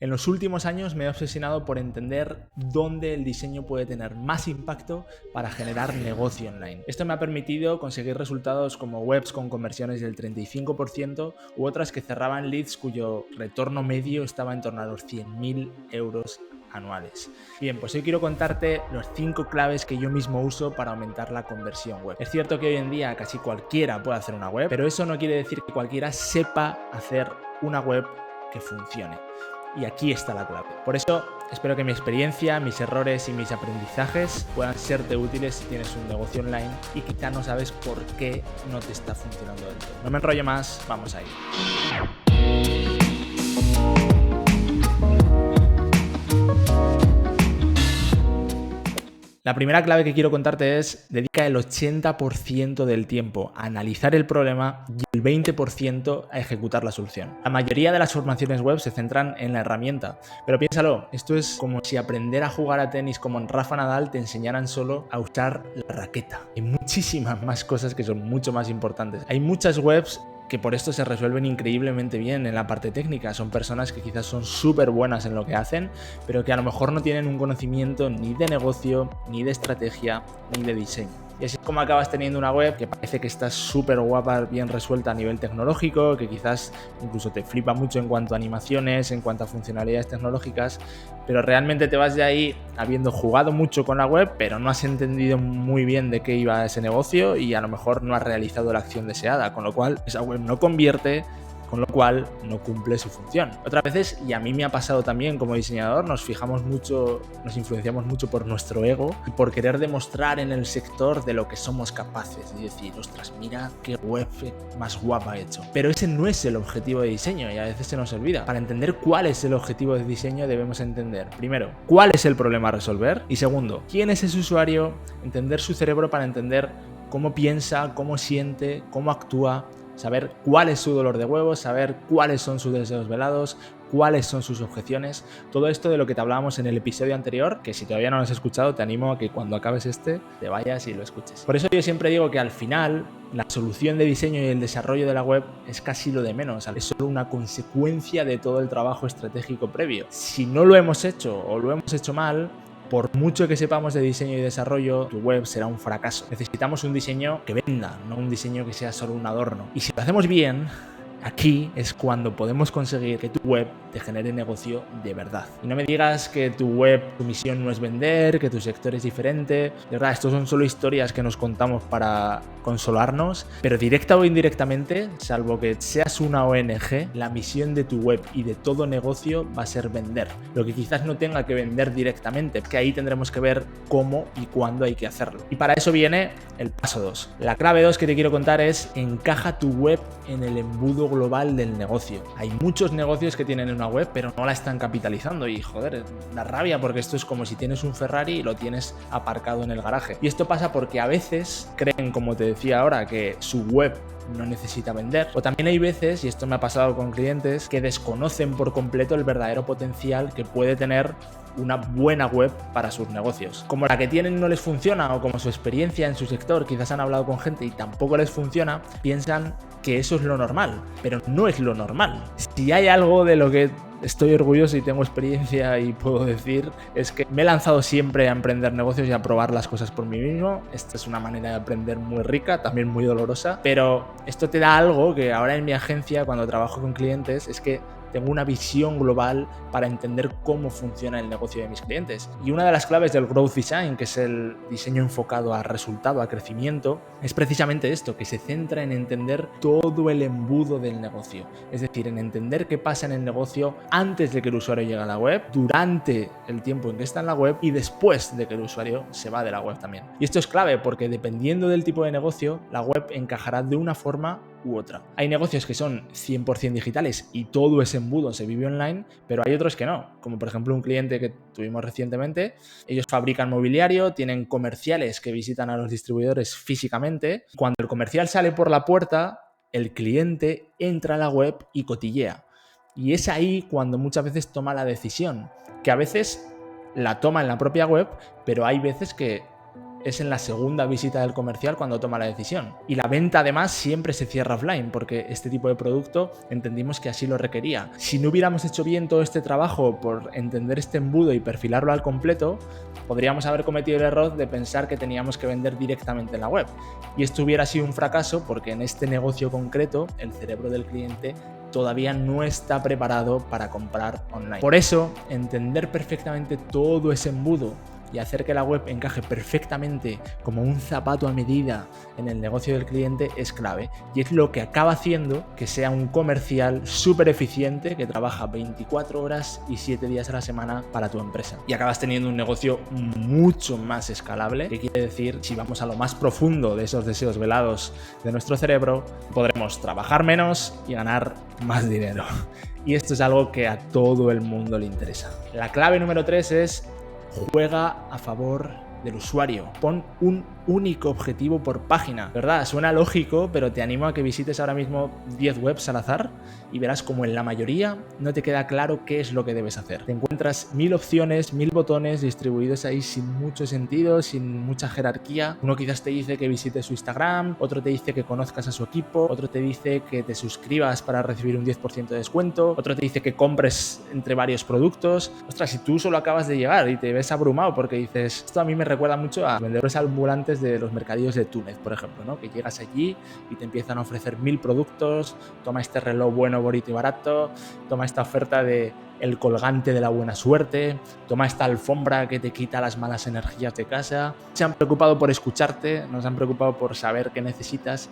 En los últimos años me he obsesionado por entender dónde el diseño puede tener más impacto para generar negocio online. Esto me ha permitido conseguir resultados como webs con conversiones del 35% u otras que cerraban leads cuyo retorno medio estaba en torno a los 100.000 euros anuales. Bien, pues hoy quiero contarte los 5 claves que yo mismo uso para aumentar la conversión web. Es cierto que hoy en día casi cualquiera puede hacer una web, pero eso no quiere decir que cualquiera sepa hacer una web que funcione. Y aquí está la clave. Por eso espero que mi experiencia, mis errores y mis aprendizajes puedan serte útiles si tienes un negocio online y quizá no sabes por qué no te está funcionando del todo. No me enrollo más, vamos a ir. La primera clave que quiero contarte es: dedica el 80% del tiempo a analizar el problema y el 20% a ejecutar la solución. La mayoría de las formaciones web se centran en la herramienta, pero piénsalo, esto es como si aprender a jugar a tenis como en Rafa Nadal te enseñaran solo a usar la raqueta. Hay muchísimas más cosas que son mucho más importantes. Hay muchas webs que por esto se resuelven increíblemente bien en la parte técnica. Son personas que quizás son súper buenas en lo que hacen, pero que a lo mejor no tienen un conocimiento ni de negocio, ni de estrategia, ni de diseño. Y así es como acabas teniendo una web que parece que está súper guapa, bien resuelta a nivel tecnológico, que quizás incluso te flipa mucho en cuanto a animaciones, en cuanto a funcionalidades tecnológicas, pero realmente te vas de ahí habiendo jugado mucho con la web, pero no has entendido muy bien de qué iba ese negocio y a lo mejor no has realizado la acción deseada, con lo cual esa web no convierte, con lo cual no cumple su función. Otras veces, y a mí me ha pasado también como diseñador, nos fijamos mucho, nos influenciamos mucho por nuestro ego y por querer demostrar en el sector de lo que somos capaces y decir, ostras, mira qué web más guapa he hecho. Pero ese no es el objetivo de diseño y a veces se nos olvida. Para entender cuál es el objetivo de diseño debemos entender, primero, cuál es el problema a resolver y segundo, quién es ese usuario, entender su cerebro para entender cómo piensa, cómo siente, cómo actúa, saber cuál es su dolor de huevos, saber cuáles son sus deseos velados, cuáles son sus objeciones. Todo esto de lo que te hablábamos en el episodio anterior, que si todavía no lo has escuchado, te animo a que cuando acabes este, te vayas y lo escuches. Por eso yo siempre digo que al final, la solución de diseño y el desarrollo de la web es casi lo de menos. Es solo una consecuencia de todo el trabajo estratégico previo. Si no lo hemos hecho o lo hemos hecho mal, por mucho que sepamos de diseño y desarrollo, tu web será un fracaso. Necesitamos un diseño que venda, no un diseño que sea solo un adorno. Y si lo hacemos bien, aquí es cuando podemos conseguir que tu web te genere negocio de verdad. Y no me digas que tu web, tu misión no es vender, que tu sector es diferente. De verdad, estos son solo historias que nos contamos para consolarnos, pero directa o indirectamente, salvo que seas una ONG, la misión de tu web y de todo negocio va a ser vender. Lo que quizás no tenga que vender directamente, que ahí tendremos que ver cómo y cuándo hay que hacerlo. Y para eso viene el paso 2. La clave 2 que te quiero contar es: encaja tu web en el embudo global del negocio. Hay muchos negocios que tienen una web pero no la están capitalizando y joder, da rabia porque esto es como si tienes un Ferrari y lo tienes aparcado en el garaje. Y esto pasa porque a veces creen, como te decía ahora, que su web no necesita vender, o también hay veces, y esto me ha pasado con clientes, que desconocen por completo el verdadero potencial que puede tener una buena web para sus negocios. Como la que tienen no les funciona, o como su experiencia en su sector, quizás han hablado con gente y tampoco les funciona, piensan que eso es lo normal, pero no es lo normal. Si hay algo de lo que estoy orgulloso y tengo experiencia y puedo decir, es que me he lanzado siempre a emprender negocios y a probar las cosas por mí mismo. Esta es una manera de aprender muy rica, también muy dolorosa, pero esto te da algo que ahora en mi agencia, cuando trabajo con clientes, es que tengo una visión global para entender cómo funciona el negocio de mis clientes. Y una de las claves del Growth Design, que es el diseño enfocado a resultado, a crecimiento, es precisamente esto, que se centra en entender todo el embudo del negocio. Es decir, en entender qué pasa en el negocio antes de que el usuario llegue a la web, durante el tiempo en que está en la web y después de que el usuario se va de la web también. Y esto es clave porque dependiendo del tipo de negocio, la web encajará de una forma u otra. Hay negocios que son 100% digitales y todo ese embudo se vive online, pero hay otros que no, como por ejemplo un cliente que tuvimos recientemente. Ellos fabrican mobiliario, tienen comerciales que visitan a los distribuidores físicamente. Cuando el comercial sale por la puerta, el cliente entra a la web y cotillea. Y es ahí cuando muchas veces toma la decisión, que a veces la toma en la propia web, pero hay veces que es en la segunda visita del comercial cuando toma la decisión. Y la venta además siempre se cierra offline porque este tipo de producto entendimos que así lo requería. Si no hubiéramos hecho bien todo este trabajo por entender este embudo y perfilarlo al completo, podríamos haber cometido el error de pensar que teníamos que vender directamente en la web. Y esto hubiera sido un fracaso porque en este negocio concreto el cerebro del cliente todavía no está preparado para comprar online. Por eso, entender perfectamente todo ese embudo y hacer que la web encaje perfectamente como un zapato a medida en el negocio del cliente es clave, y es lo que acaba haciendo que sea un comercial súper eficiente que trabaja 24 horas y 7 días a la semana para tu empresa, y acabas teniendo un negocio mucho más escalable, que quiere decir, si vamos a lo más profundo de esos deseos velados de nuestro cerebro, podremos trabajar menos y ganar más dinero. Y esto es algo que a todo el mundo le interesa. La clave número 3 es: juega a favor del usuario. Pon un único objetivo por página. ¿Verdad? Suena lógico, pero te animo a que visites ahora mismo 10 webs al azar y verás como en la mayoría no te queda claro qué es lo que debes hacer. Te encuentras 1000 opciones, 1000 botones distribuidos ahí sin mucho sentido, sin mucha jerarquía. Uno quizás te dice que visites su Instagram, otro te dice que conozcas a su equipo, otro te dice que te suscribas para recibir un 10% de descuento, otro te dice que compres entre varios productos. Ostras, si tú solo acabas de llegar y te ves abrumado porque dices, esto a mí me recuerda mucho a vendedores ambulantes de los mercadillos de Túnez, por ejemplo, ¿no? Que llegas allí y te empiezan a ofrecer 1000 productos, toma este reloj bueno, bonito y barato, toma esta oferta de el colgante de la buena suerte, toma esta alfombra que te quita las malas energías de casa. Se han preocupado por escucharte, no se han preocupado por saber qué necesitas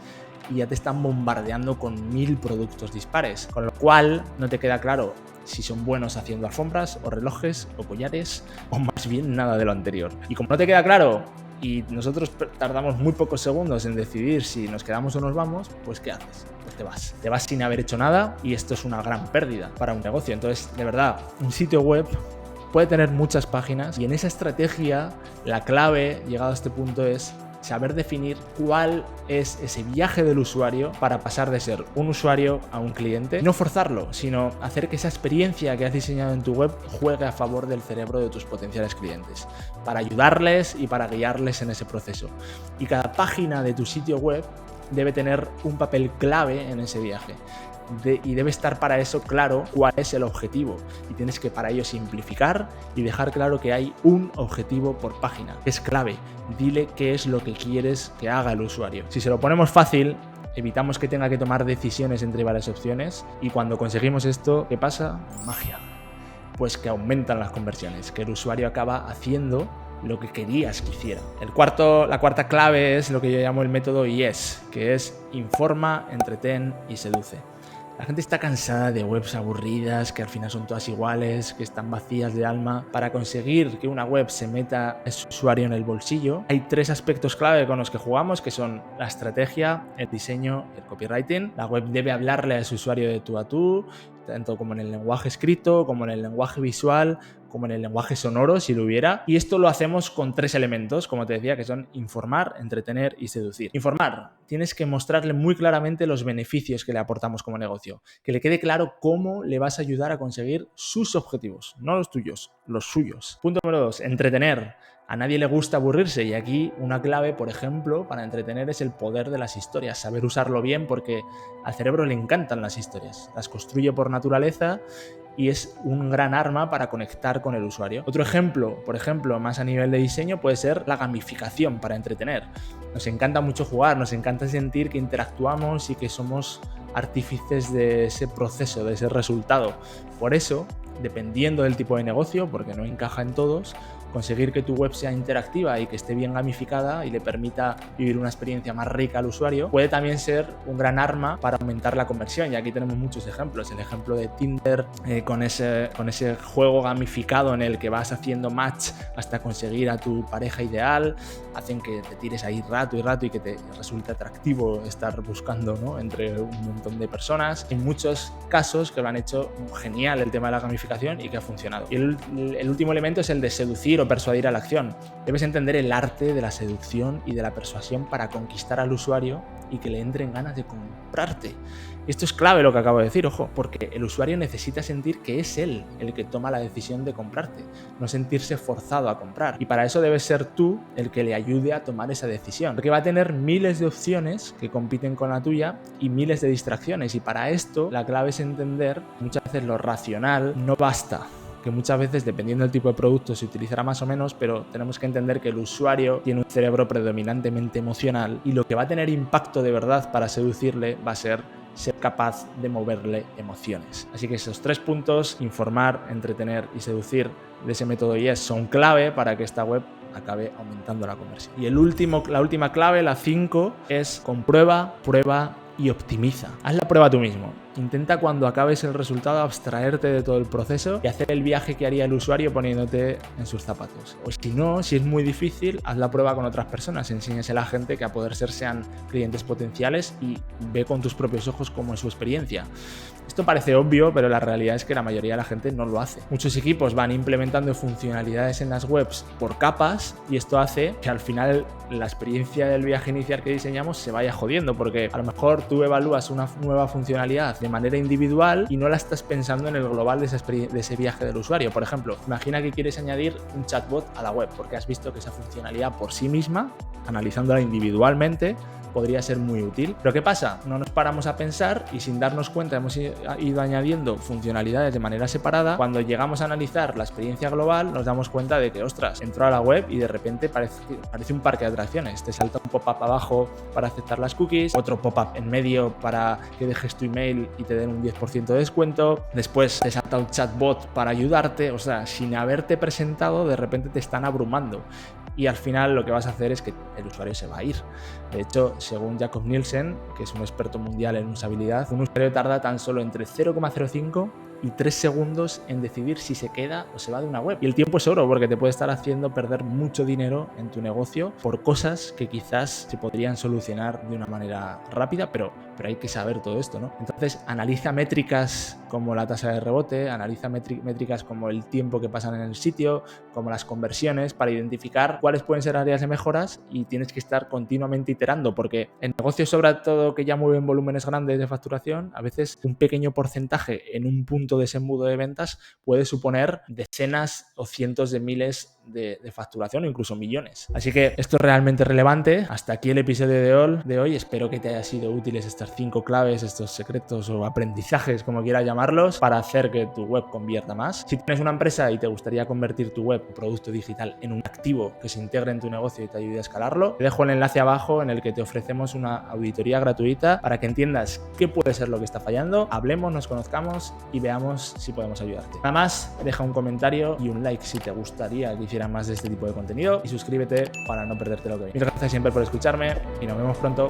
y ya te están bombardeando con 1000 productos dispares, con lo cual no te queda claro si son buenos haciendo alfombras o relojes o collares o más bien nada de lo anterior. Y como no te queda claro y nosotros tardamos muy pocos segundos en decidir si nos quedamos o nos vamos, pues ¿qué haces? Pues te vas. Te vas sin haber hecho nada y esto es una gran pérdida para un negocio. Entonces, de verdad, un sitio web puede tener muchas páginas y en esa estrategia la clave, llegado a este punto, es saber definir cuál es ese viaje del usuario para pasar de ser un usuario a un cliente. No forzarlo, sino hacer que esa experiencia que has diseñado en tu web juegue a favor del cerebro de tus potenciales clientes, para ayudarles y para guiarles en ese proceso. Y cada página de tu sitio web debe tener un papel clave en ese viaje. Y debe estar para eso claro cuál es el objetivo, y tienes que para ello simplificar y dejar claro que hay un objetivo por página. Es clave, dile qué es lo que quieres que haga el usuario. Si se lo ponemos fácil, evitamos que tenga que tomar decisiones entre varias opciones, y cuando conseguimos esto, ¿qué pasa? Magia. Pues que aumentan las conversiones, que el usuario acaba haciendo lo que querías que hiciera. La cuarta clave es lo que yo llamo el método IES, que es informa, entretén y seduce. La gente está cansada de webs aburridas, que al final son todas iguales, que están vacías de alma. Para conseguir que una web se meta a su usuario en el bolsillo, hay 3 aspectos clave con los que jugamos, que son la estrategia, el diseño y el copywriting. La web debe hablarle a su usuario de tú a tú, tanto como en el lenguaje escrito, como en el lenguaje visual, como en el lenguaje sonoro, si lo hubiera. Y esto lo hacemos con 3 elementos, como te decía, que son informar, entretener y seducir. Informar, tienes que mostrarle muy claramente los beneficios que le aportamos como negocio, que le quede claro cómo le vas a ayudar a conseguir sus objetivos, no los tuyos, los suyos. Punto número 2, entretener. A nadie le gusta aburrirse, y aquí una clave, por ejemplo, para entretener es el poder de las historias, saber usarlo bien, porque al cerebro le encantan las historias, las construye por naturaleza y es un gran arma para conectar con el usuario. Otro ejemplo, por ejemplo, más a nivel de diseño, puede ser la gamificación para entretener. Nos encanta mucho jugar, nos encanta sentir que interactuamos y que somos artífices de ese proceso, de ese resultado. Por eso, dependiendo del tipo de negocio, porque no encaja en todos, conseguir que tu web sea interactiva y que esté bien gamificada y le permita vivir una experiencia más rica al usuario, puede también ser un gran arma para aumentar la conversión. Y aquí tenemos muchos ejemplos. El ejemplo de Tinder con ese juego gamificado en el que vas haciendo match hasta conseguir a tu pareja ideal, hacen que te tires ahí rato y que te resulte atractivo estar buscando, ¿no?, entre un montón de personas. Hay muchos casos que lo han hecho genial el tema de la gamificación y que ha funcionado. Y el último elemento es el de seducir o persuadir a la acción. Debes entender el arte de la seducción y de la persuasión para conquistar al usuario y que le entren ganas de comprarte. Esto es clave lo que acabo de decir, ojo, porque el usuario necesita sentir que es él el que toma la decisión de comprarte, no sentirse forzado a comprar. Y para eso debes ser tú el que le ayude a tomar esa decisión, porque va a tener miles de opciones que compiten con la tuya y miles de distracciones. Y para esto la clave es entender muchas veces lo racional no basta. Que muchas veces, dependiendo del tipo de producto, se utilizará más o menos, pero tenemos que entender que el usuario tiene un cerebro predominantemente emocional y lo que va a tener impacto de verdad para seducirle va a ser capaz de moverle emociones. Así que esos 3 puntos, informar, entretener y seducir, de ese método YES son clave para que esta web acabe aumentando la conversión. Y la última clave, la 5, es comprueba, prueba y optimiza. Haz la prueba tú mismo. Intenta cuando acabes el resultado abstraerte de todo el proceso y hacer el viaje que haría el usuario poniéndote en sus zapatos. O si no, si es muy difícil, haz la prueba con otras personas. Enséñasela a gente que a poder ser sean clientes potenciales y ve con tus propios ojos cómo es su experiencia. Esto parece obvio, pero la realidad es que la mayoría de la gente no lo hace. Muchos equipos van implementando funcionalidades en las webs por capas y esto hace que al final la experiencia del viaje inicial que diseñamos se vaya jodiendo, porque a lo mejor tú evalúas una nueva funcionalidad de manera individual y no la estás pensando en el global de ese viaje del usuario. Por ejemplo, imagina que quieres añadir un chatbot a la web porque has visto que esa funcionalidad por sí misma, analizándola individualmente, podría ser muy útil. Pero ¿qué pasa? No nos paramos a pensar y sin darnos cuenta hemos ido añadiendo funcionalidades de manera separada. Cuando llegamos a analizar la experiencia global nos damos cuenta de que, ostras, entro a la web y de repente parece un parque de atracciones. Te salta un pop-up abajo para aceptar las cookies, otro pop-up en medio para que dejes tu email y te den un 10% de descuento. Después te salta un chatbot para ayudarte. O sea, sin haberte presentado, de repente te están abrumando. Y al final lo que vas a hacer es que el usuario se va a ir. De hecho, según Jakob Nielsen, que es un experto mundial en usabilidad, un usuario tarda tan solo entre 0,05 y 3 segundos en decidir si se queda o se va de una web. Y el tiempo es oro porque te puede estar haciendo perder mucho dinero en tu negocio por cosas que quizás se podrían solucionar de una manera rápida, pero hay que saber todo esto, ¿no? Entonces, analiza métricas como la tasa de rebote, analiza métricas como el tiempo que pasan en el sitio, como las conversiones, para identificar cuáles pueden ser áreas de mejoras, y tienes que estar continuamente iterando, porque en negocios, sobre todo que ya mueven volúmenes grandes de facturación, a veces un pequeño porcentaje en un punto de ese embudo de ventas puede suponer decenas o cientos de miles de facturación o incluso millones. Así que esto es realmente relevante. Hasta aquí el episodio de hoy. Espero que te haya sido útiles estas 5 claves, estos secretos o aprendizajes, como quieras llamarlos, para hacer que tu web convierta más. Si tienes una empresa y te gustaría convertir tu web o producto digital en un activo que se integre en tu negocio y te ayude a escalarlo, te dejo el enlace abajo en el que te ofrecemos una auditoría gratuita para que entiendas qué puede ser lo que está fallando, hablemos, nos conozcamos y veamos si podemos ayudarte. Nada más, deja un comentario y un like si te gustaría que hiciera más de este tipo de contenido y suscríbete para no perderte lo que viene. Muchas gracias siempre por escucharme y nos vemos pronto.